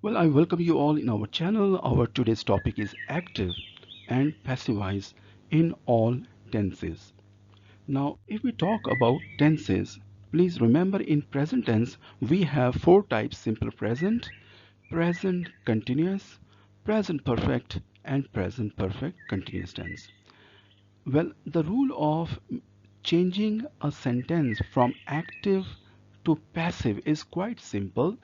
Well, I welcome you all in our channel. Our today's topic is active and passive voice in all tenses. Now, if we talk about tenses, please remember in present tense we have four types: simple present, present continuous, present perfect, and present perfect continuous tense. Well, the rule of changing a sentence from active to passive is quite simple.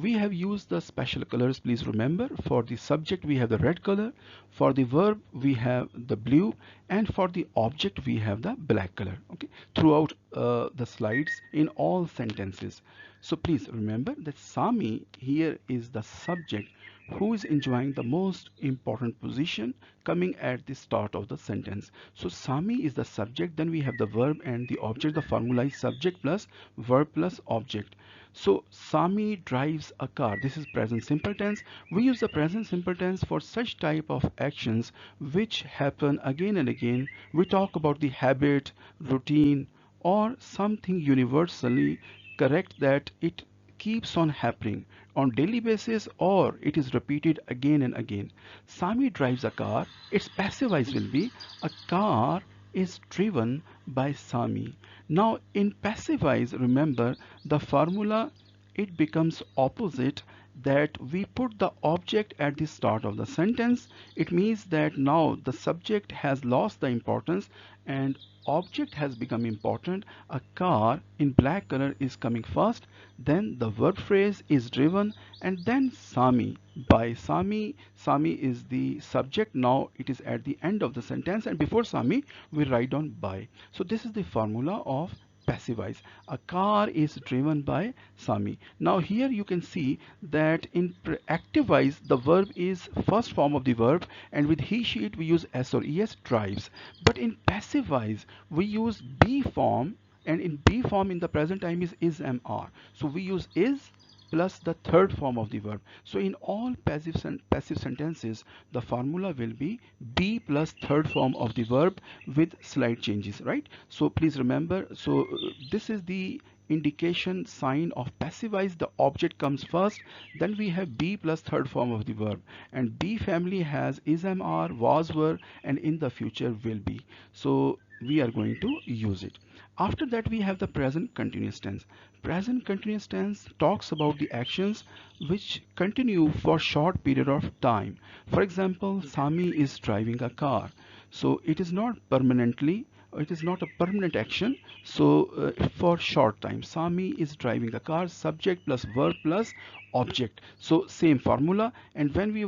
We have used the special colors. Please remember, for the subject we have the red color, for the verb we have the blue, and for the object we have the black color. Okay, throughout the slides in all sentences. So please remember that Sami here is the subject who is enjoying the most important position coming at the start of the sentence. So Sami is the subject, then we have the verb and the object. The formula is subject plus verb plus object. So Sami drives a car. This is present simple tense. We use the present simple tense for such type of actions which happen again and again. We talk about the habit, routine, or something universally correct that it keeps on happening on daily basis or it is repeated again and again. Sami drives a car. Its passive voice will be a car is driven by Sami. Now in passive voice, remember the formula, it becomes opposite, that we put the object at the start of the sentence. It means that now the subject has lost the importance and object has become important. A car in black color is coming first, then the verb phrase is driven, and then Sami. By Sami, Sami is the subject. Now it is at the end of the sentence, and before Sami we write down by. So this is the formula of passive voice. A car is driven by Sami. Now here you can see that in active voice the verb is first form of the verb, and with he she it we use s or es, drives. But in passive voice we use be form, and in be form in the present time is am are. So we use is plus the third form of the verb. So in all passive sentences, the formula will be plus third form of the verb with slight changes, right? So please remember, so this is the indication sign of passive voice. The object comes first, then we have be plus third form of the verb, and be family has is, am, are, was, were, and in the future will be. So we are going to use it. After that we have the present continuous tense. Present continuous tense talks about the actions which continue for short period of time. For example, Sami is driving a car. So it is not permanently, it is not a permanent action. So for short time, Sami is driving a car, subject plus verb plus object. So same formula, and when we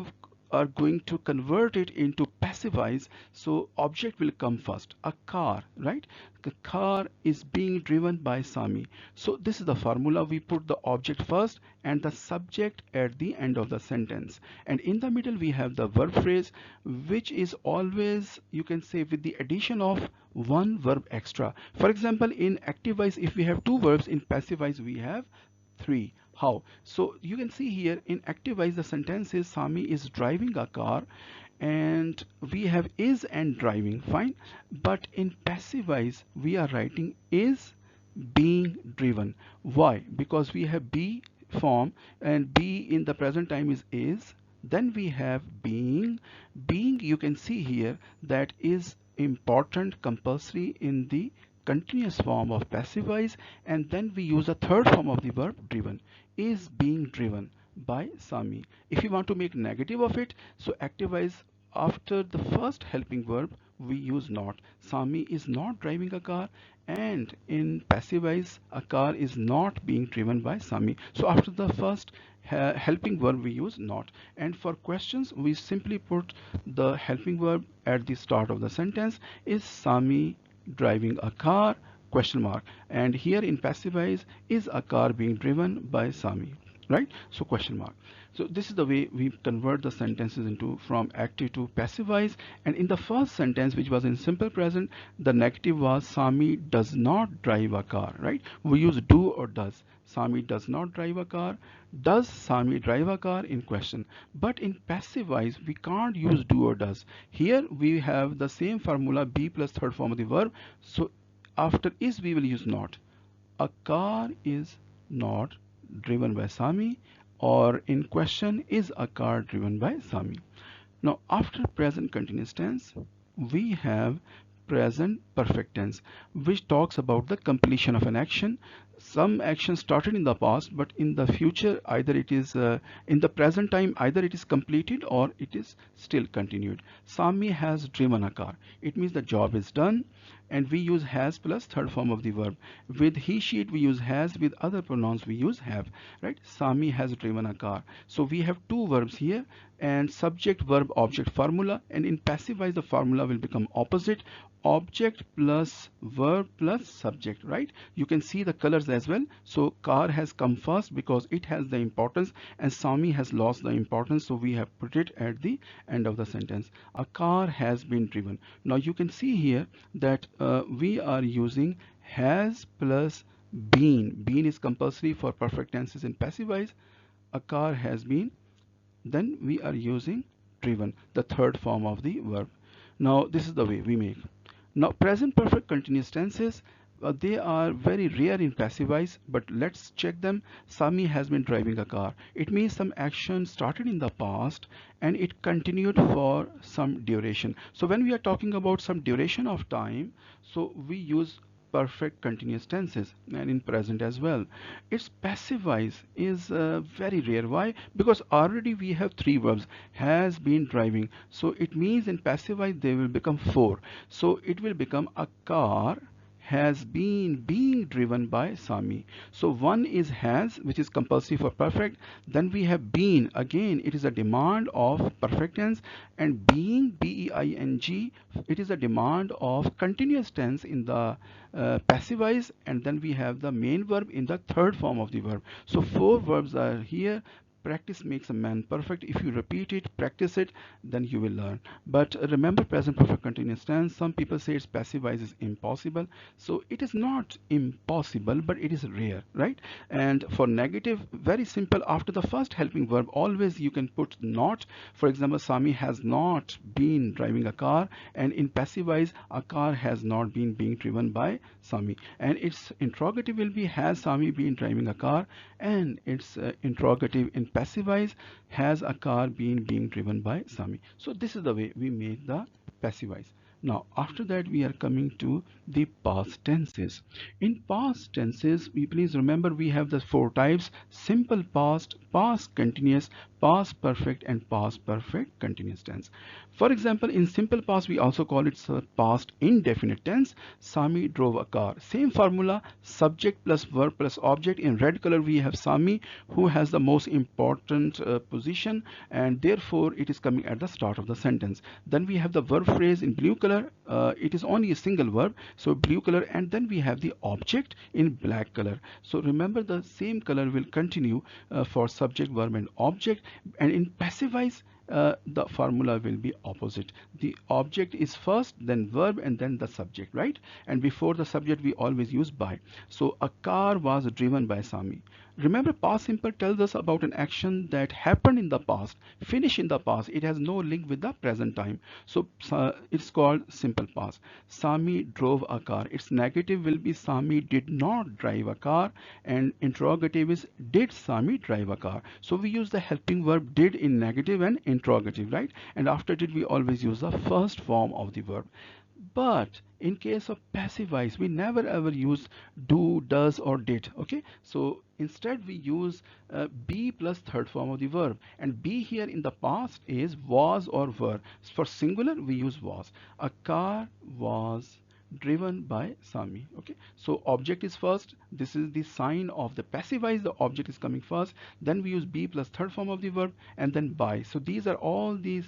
are going to convert it into passive voice, so object will come first, a car, right? The car is being driven by Sami. So this is the formula. We put the object first and the subject at the end of the sentence, and in the middle we have the verb phrase, which is always, you can say, with the addition of one verb extra. For example, in active voice if we have two verbs, in passive voice we have three. How? So you can see here in active voice the sentence is Sami is driving a car, and we have is and driving, fine. But in passive voice we are writing is being driven. Why? Because we have be form, and be in the present time is, then we have being you can see here that is important compulsory in the continuous form of passive voice, and then we use a third form of the verb driven, is being driven by Sami. If you want to make negative of it, so active voice after the first helping verb we use not. Sami is not driving a car, and in passive voice a car is not being driven by Sami. So after the first helping verb we use not, and for questions we simply put the helping verb at the start of the sentence. Is Sami driving a car, question mark, and here in passive voice is a car being driven by Sami, right? So question mark. So this is the way we convert the sentences into from active to passive voice. And in the first sentence, which was in simple present, the negative was Sami does not drive a car, right? We use do or does. Sami does not drive a car. Does Sami drive a car, in question. But in passive voice we can't use do or does. Here we have the same formula, be plus third form of the verb. So after is we will use not. A car is not driven by Sami. or in question, is a car driven by Sami? Now, after present continuous tense, we have present perfect tense, which talks about the completion of an action. Some action started in the past, but in the future, either it is in the present time, either it is completed or it is still continued. Sami has driven a car. It means the job is done, and we use has plus third form of the verb. With he, she, it we use has. With other pronouns, we use have. Right? Sami has driven a car. So we have two verbs here, and subject, verb, object formula. And in passive voice, the formula will become opposite: object plus verb plus subject. Right? You can see the colors as well. So car has come first because it has the importance, and Sami has lost the importance, so we have put it at the end of the sentence. A car has been driven. Now you can see here that we are using has plus been is compulsory for perfect tenses in passive voice. A car has been, then we are using driven, the third form of the verb. Now this is the way we make. Now present perfect continuous tenses, they are very rare in passive voice, but let's check them. Sami has been driving a car. It means some action started in the past and it continued for some duration. So when we are talking about some duration of time, so we use perfect continuous tenses, and in present as well. Its passive voice is very rare. Why? Because already we have three verbs: has been, driving. So it means in passive voice they will become four. So it will become a car has been being driven by Sami. So one is has, which is compulsory for perfect. Then we have been, again it is a demand of perfect tense, and being, being, it is a demand of continuous tense in the passive voice, and then we have the main verb in the third form of the verb. So four verbs are here. Practice makes a man perfect. If you repeat it, practice it, then you will learn. But remember present perfect continuous tense. Some people say it's passive voice is impossible. So it is not impossible, but it is rare, right? And for negative, very simple. After the first helping verb, always you can put not. For example, Sami has not been driving a car, and in passive voice, a car has not been being driven by Sami. And its interrogative will be, has Sami been driving a car? And its interrogative in passive voice, has a car been being driven by Sami? So this is the way we make the passive voice. Now after that we are coming to the past tenses. In past tenses, we please remember we have the four types: simple past, past continuous, past perfect, and past perfect continuous tense. For example, in simple past we also call it past indefinite tense. Sami drove a car. Same formula, subject plus verb plus object. In red color we have Sami, who has the most important position, and therefore it is coming at the start of the sentence. Then we have the verb phrase in blue color. It is only a single verb, so blue color, and then we have the object in black color. So remember the same color will continue for subject, verb, and object. And in passive voice, the formula will be opposite. The object is first, then verb, and then the subject, right? And before the subject we always use by. So a car was driven by Sami. Remember, past simple tells us about an action that happened in the past, finished in the past. It has no link with the present time. So it's called simple past. Sami drove a car. Its negative will be Sami did not drive a car, and interrogative is, did Sami drive a car? So we use the helping verb did in negative and interrogative, right? And after did we always use the first form of the verb. But in case of passive voice, we never ever use do, does, or did. Okay, so instead we use be plus third form of the verb, and be here in the past is was or were. For singular we use was. A car was driven by Sami. Okay, so object is first. This is the sign of the passive voice. The object is coming first. Then we use be plus third form of the verb, and then by. So these are all these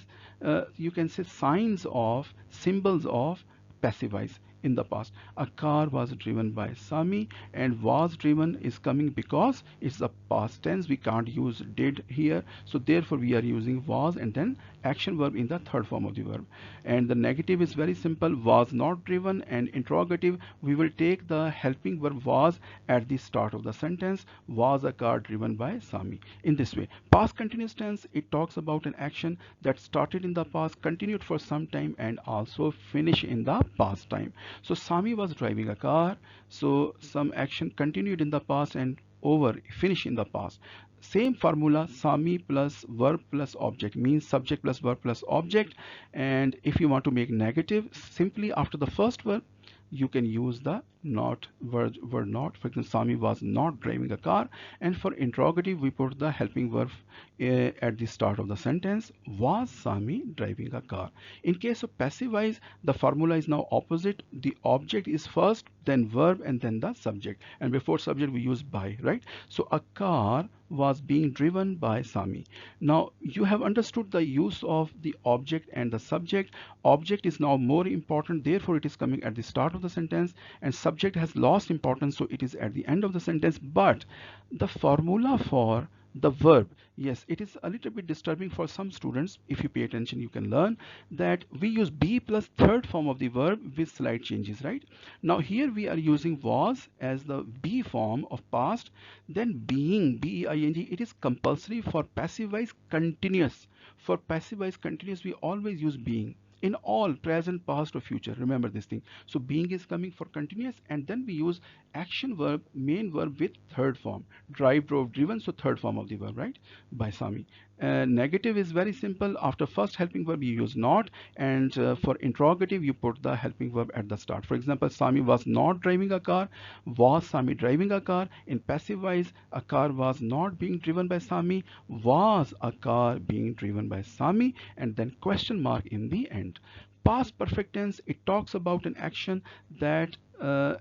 you can say signs of, symbols of passive voice in the past. A car was driven by Sami, and was driven is coming because it's a past tense. We can't use did here, so therefore we are using was and then action verb in the third form of the verb. And the negative is very simple, was not driven, and interrogative we will take the helping verb was at the start of the sentence. Was a car driven by Sami? In this way, past continuous tense, it talks about an action that started in the past, continued for some time, and also finished in the past time. So Sami was driving a car, so some action continued in the past and over, finish in the past. Same formula, Sami plus verb plus object means subject plus verb plus object. And if you want to make negative, simply after the first verb you can use the not word not. For example, Sami was not driving a car. And for interrogative, we put the helping verb at the start of the sentence. Was Sami driving a car? In case of passive voice, the formula is now opposite. The object is first, then verb, and then the subject. And before subject, we use by, right? So a car was being driven by Sami. Now you have understood the use of the object and the subject. Object is now more important, therefore it is coming at the start of the sentence, and subject has lost importance, so it is at the end of the sentence. But the formula for the verb, yes, it is a little bit disturbing for some students. If you pay attention, you can learn that we use be plus third form of the verb with slight changes, right? Now here we are using was as the be form of past, then being, being, it is compulsory for passive voice continuous. For passive voice continuous, we always use being in all present, past, or future. Remember this thing. So being is coming for continuous, and then we use action verb, main verb with third form. Drive, drove, driven, so third form of the verb, right? By Sami. Negative is very simple. After first helping verb you use not, and for interrogative you put the helping verb at the start. For example, Sami was not driving a car. Was Sami driving a car? In passive voice, a car was not being driven by Sami. Was a car being driven by Sami? And then question mark in the end. Past perfect tense, it talks about an action that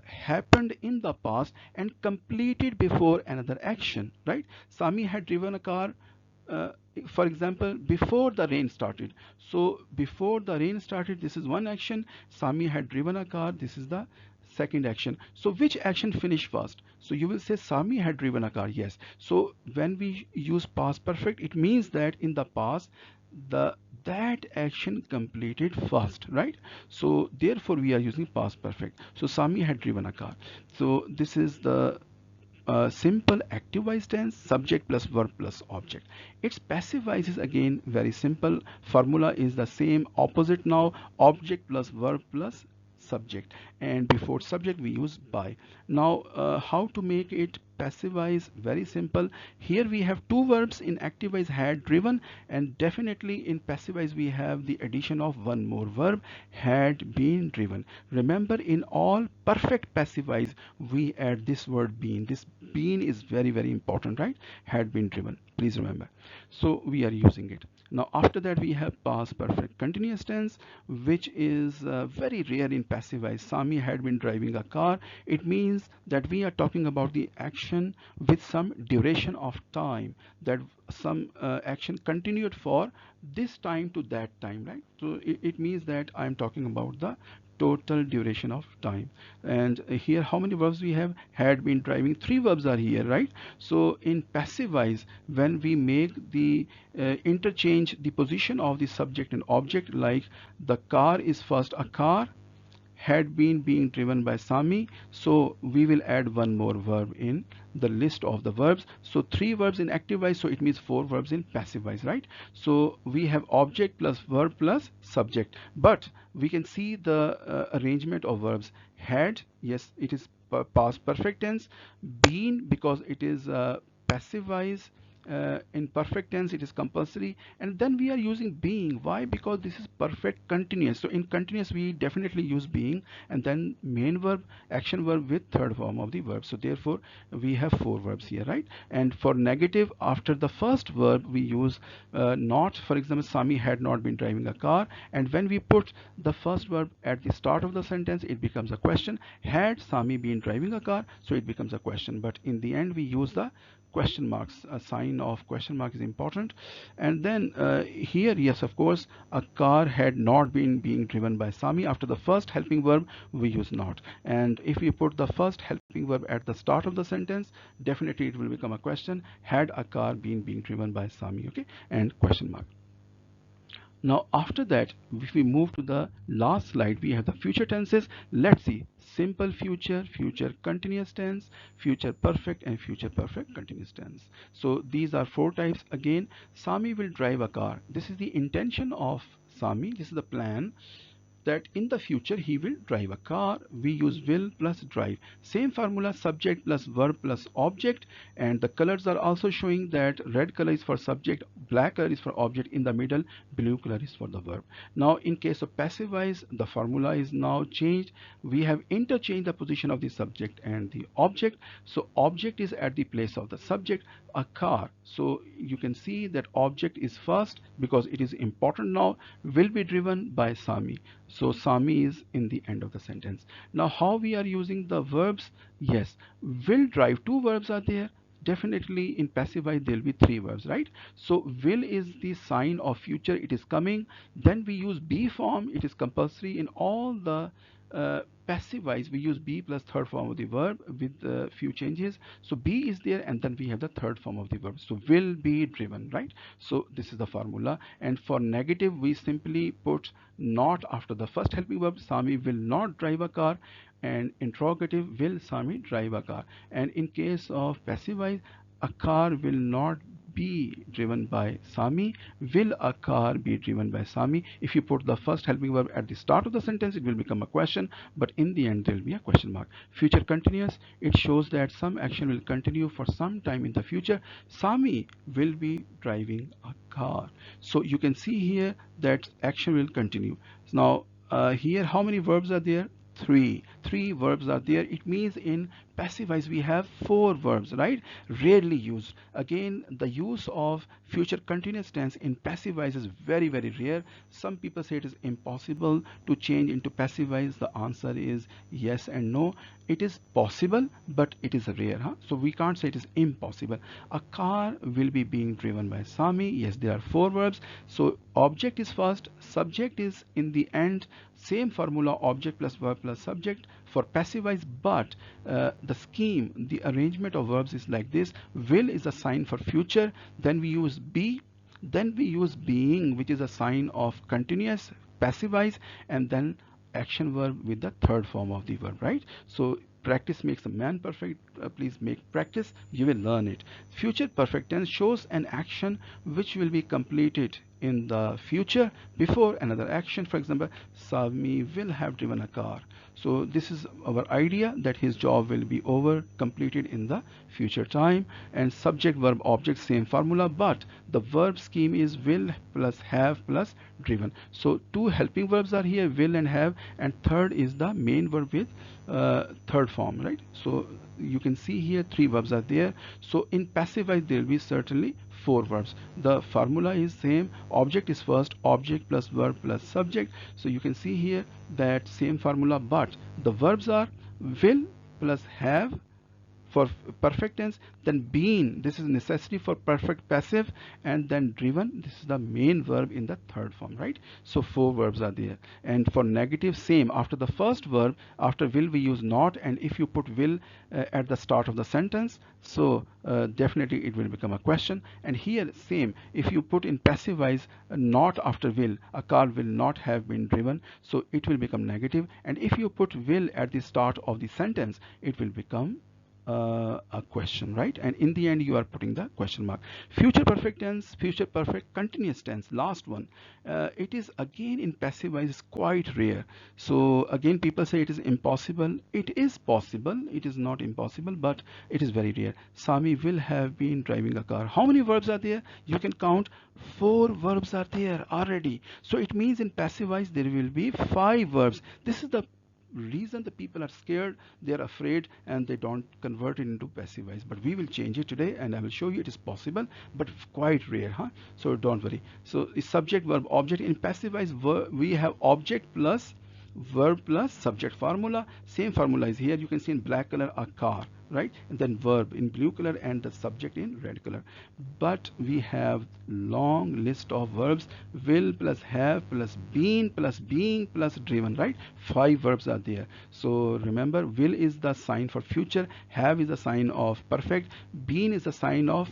happened in the past and completed before another action, right? Sami had driven a car, uh, for example, before the rain started. So before the rain started, this is one action. Sami had driven a car. This is the second action. So which action finished first? So you will say Sami had driven a car. Yes. So when we use past perfect, it means that in the past the that action completed first, right? So therefore we are using past perfect. So Sami had driven a car. So this is the simple active voice tense, subject plus verb plus object. Its passive voice is again very simple. Formula is the same, opposite now, object plus verb plus subject, and before subject we use by. Now how to make it passive voice? Very simple. Here we have two verbs. In active voice, had, driven, and definitely in passive voice we have the addition of one more verb, had been driven. Remember, in all perfect passive voice we add this word been. This been is very important, right? Had been driven, please remember. So we are using it. Now after that we have past perfect continuous tense, which is very rare in passive voice. Sami had been driving a car. It means that we are talking about the action with some duration of time, that some action continued for this time to that time, right? So it means that I'm talking about the total duration of time. And here how many verbs we have? Had been driving, three verbs are here, right? So in passive voice, when we make the interchange the position of the subject and object, like the car is first a car, had been being driven by Sami, so we will add one more verb in the list of the verbs. So three verbs in active voice, so it means four verbs in passive voice, right? So we have object plus verb plus subject, but we can see the arrangement of verbs. Had, yes, it is past perfect tense. Been, because it is passive voice. In perfect tense it is compulsory, and then we are using being. Why? Because this is perfect continuous. So in continuous we definitely use being, and then main verb, action verb with third form of the verb. So therefore we have four verbs here, right? And for negative, after the first verb we use not. For example, Sami had not been driving a car, and when we put the first verb at the start of the sentence it becomes a question. Had Sami been driving a car? So it becomes a question, but in the end we use the question marks. A sign of question mark is important. And then here, yes, of course, a car had not been being driven by Sami. After the first helping verb we use not, and if we put the first helping verb at the start of the sentence, definitely it will become a question. Had a car been being driven by Sami? Okay, and question mark. Now after that, if we move to the last slide, we have the future tenses. Let's see: simple future, future continuous tense, future perfect, and future perfect continuous tense. So these are four types. Again, Sami will drive a car. This is the intention of Sami. This is the plan. that in the future he will drive a car. We use will plus drive. Same formula, subject plus verb plus object, and the colors are also showing that red color is for subject, black color is for object, in the middle blue color is for the verb. Now in case of passive voice, the formula is now changed. We have interchanged the position of the subject and the object. So object is at the place of the subject, a car. So you can see that object is first because it is important now, will be driven by Sami. So Sami is in the end of the sentence. Now how we are using the verbs? Yes, will drive, two verbs are there. Definitely in passive voice there will be three verbs, right? So will is the sign of future, it is coming. Then we use be form, it is compulsory in all the passive voice. We use be plus third form of the verb with a few changes. So be is there, and then we have the third form of the verb, so will be driven, right? So this is the formula. And for negative, we simply put not after the first helping verb. Sami will not drive a car. And interrogative, will Sami drive a car? And in case of passive voice, a car will not be driven by Sami. Will a car be driven by Sami? If you put the first helping verb at the start of the sentence, it will become a question, but in the end there will be a question mark. Future continuous, it shows that some action will continue for some time in the future. Sami will be driving a car. So you can see here that action will continue. Now here how many verbs are there? Three verbs are there. It means in passive voice we have four verbs, right? Rarely used. Again, the use of future continuous tense in passive voice is very rare. Some people say it is impossible to change into passive voice. The answer is yes and no. It is possible, but it is rare, huh? So we can't say it is impossible. A car will be being driven by Sami. Yes, there are four verbs. So object is first, subject is in the end. Same formula, object plus verb plus subject for passive voice, but the scheme, the arrangement of verbs is like this. Will is a sign for future, then we use be, then we use being, which is a sign of continuous passive voice, and then action verb with the third form of the verb, right? So practice makes a man perfect. Please make practice, you will learn it. Future perfect tense shows an action which will be completed in the future before another action. For example, Sami will have driven a car. So this is our idea that his job will be over, completed in the future time. And subject verb object, same formula, but the verb scheme is will plus have plus driven. So two helping verbs are here, will and have, and third is the main verb with third form, right? So you can see here three verbs are there. So in passive voice there will be certainly four verbs. The formula is same, object is first, object plus verb plus subject. So you can see here that same formula, but the verbs are will plus have for perfect tense, then been, this is necessity for perfect passive, and then driven, this is the main verb in the third form, right? So four verbs are there. And for negative, same, after the first verb, after will we use not, and if you put will at the start of the sentence, so definitely it will become a question. And here same, if you put in passive voice not after will, a car will not have been driven, so it will become negative. And if you put will at the start of the sentence, it will become a question, right? And in the end you are putting the question mark. Future perfect tense, future perfect continuous tense, last one. It is again in passive voice quite rare. So again people say it is impossible. It is possible, it is not impossible, but it is very rare. Sami will have been driving a car. How many verbs are there? You can count, four verbs are there already. So it means in passive voice there will be five verbs. This is the reason the people are scared, they're afraid, and they don't convert it into passive voice. But we will change it today, and I will show you it is possible, but quite rare, huh? So don't worry. So it's subject verb object. In passive voice we have object plus verb plus subject formula. Same formula is here. You can see in black color a car, right? And then verb in blue color and the subject in red color. But we have long list of verbs, will plus have plus been plus being plus driven, right? Five verbs are there. So remember, will is the sign for future, have is the sign of perfect, been is the sign of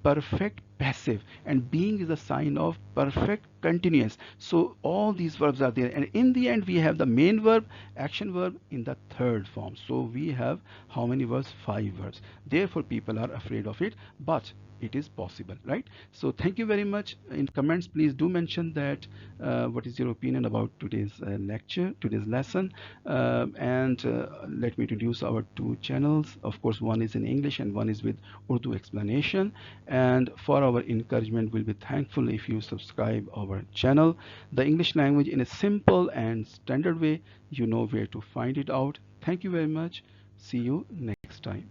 perfect passive, and being is a sign of perfect continuous. So all these verbs are there, and in the end we have the main verb, action verb in the third form. So we have how many verbs? 5 verbs. Therefore people are afraid of it, but it is possible, right? So thank you very much. In comments please do mention that what is your opinion about today's lecture, today's lesson. And let me introduce our two channels. Of course, one is in English and one is with Urdu explanation. And for our encouragement, we'll be thankful if you subscribe our channel. The English language in a simple and standard way. You know where to find it out. Thank you very much. See you next time.